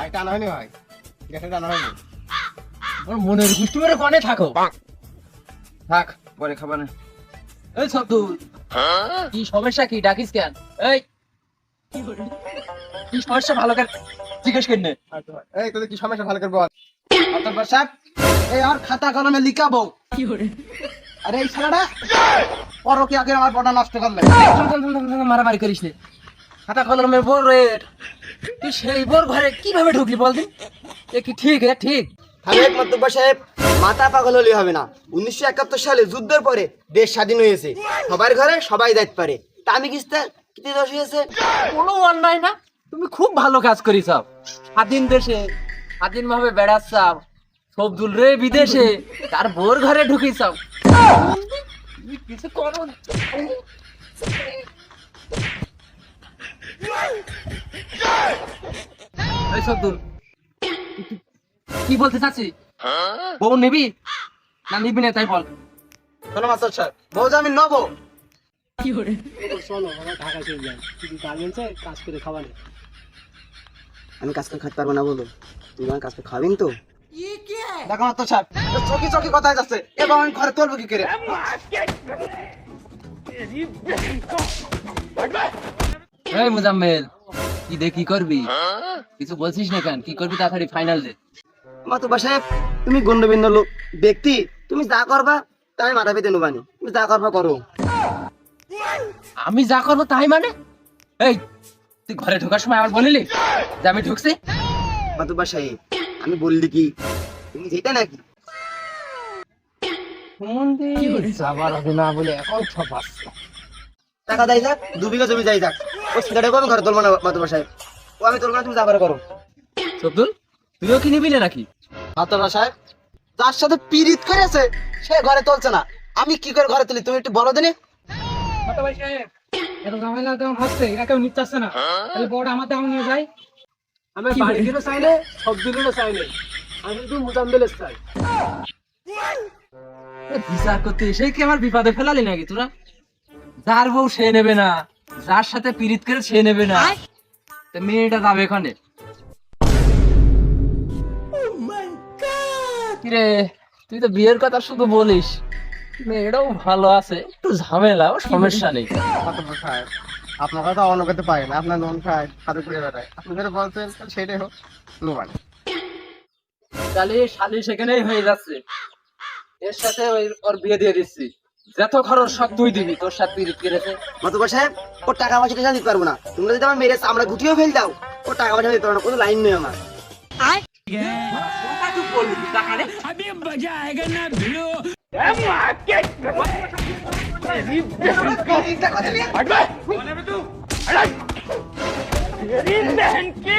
ভাই টানা হয়নি ভাই, গ্যাসে টানা হয়নি। ওর মনের গুষ্টি মেরে কনে থাকো। থাক পরে খাবা না। এই সবদুল, কি সমস্যা, কি ডাকিস কেন? এই কি সমস্যা ভালো করে জিজ্ঞেস করনে। এই তোদের কি সমস্যা ভালো করে বল। অতঃপর সাহেব এই আর খাতা কলমে লিখাবো। আরে এই শালাটা পরকে আগে আমার বড় নষ্ট করলে। মারামারি করিস নে। খাতা কলমের বোর রে, তুই সেই বোর ঘরে কিভাবে ঢুকলি বলদিন? এ কি ঠিক? ঠিক থামেক মাতুব্বর সাহেব, মাথা পাগল হলে হবে না। 1971 সালে যুদ্ধের পরে দেশ স্বাধীন হয়েছে, সবার ঘরে সবাই যাইতে পারে। তা আমি কি দোষ হয়েছে? কোনো অন্যায় না, তুমি খুব ভালো কাজ করিস। স্বাধীন দেশে স্বাধীন ভাবে বেড়াচ্ছ, সবদুল রে বিদেশে তার বোর ঘরে ঢুকিস। কিছু করো। এই সবদুল, কি বলতে চাচ্ছি? বউ নিবি না নিবি না তাই বল। শোনো মাস্টার সাহেব, বউ যে আমি নেবো। শোনো, আমরা ঢাকা চলে যাই, তুমি গার্মেন্টসে কাজ করে খাওয়া নেই। আমি কাজ করে খাতে পারবো না বলো? তুমি আমার কাজ করে খাবেন তো? দেখো মাস্টার সাহেব, চকি চকি কথায় যাচ্ছে, এবার আমি ঘরে তুলবো কি করে? এই মুজাম্মেল, কি দে কি করবি? কিছু বলছিস না কেন? কি করবি তাড়াতাড়ি ফাইনাল দে। মাতুব্বর সাহেব, তুমি গণ্যবিন্য লোক ব্যক্তি, তুমি যা করবা তাই মাথা পেতে নেবানি। তুমি যা করবা করো। আমি যা করবো তাই মানে? এই তুই ঘরে ঢোকার সময় আবার বলিলি যে আমি ঢুকছি? মাতুব্বর সাহেব, আমি বললি কি তুমি যেটা নাকি? যাবার হবে না বলে এখন সব আসছে। টাকা দেয় যাক, 2 বিঘা জমি যাই যাক, ও সিগারেট আমি ঘরে তুলবো না মাতুব্বর সাহেব। ও আমি তুলবো না, তুমি যা করে করো। সবদুল, তুইও কি নিবি না নাকি? মাতুব্বর সাহেব, যার সাথে পীড়িত করেছে সে ঘরে তুলছে না, আমি কি করে ঘরে তুলি? তুমি একটু বলো দিনে। এত ঝামেলা তেমন হচ্ছে, এরা কেউ নিতে আসছে না, তাহলে বড় আমার তেমন নিয়ে যাই। আমি বাড়ি দিনও চাইলে, সব দিনও চাইলে, আমি কিন্তু মুজাম্মেলের চাই। বিচার করতে এসে কি আমার বিপদে ফেলালি নাকি তোরা? যার বউ সে নেবে না, যার সাথে পীড়িত করে সে নেবে না, তা মেয়েটা যাবে এখানে। কিরে, তুই তো বিয়ের কথা শুধু বলিস, মেয়েটাও ভালো আছে, একটু ঝামেলা, ও সমস্যা নেই। মাতুব্বর সাহেব, আপনার কথা অন্য করতে পারে না, আপনার নন খায় হাতে করে বেড়ায়, আপনি যেটা বলছেন সেটাই হোক, নোমান। তাহলে শালি সেখানেই হয়ে যাচ্ছে, এর সাথে ওর বিয়ে দিয়ে দিচ্ছি। যত খরচ সব তুই দিবি, তোর সাথে পীড়িত করেছে। মাতুব্বর সাহেব, ওর টাকা পয়সা দিতে পারবো না। তোমরা যদি আমার মেরে আমরা গুটিয়েও ফেল দাও, ওর টাকা পয়সা দিতে পারবো না, কোনো লাইন নেই আমার। अभी मजा आएगा ना भिड़ो। हट बे।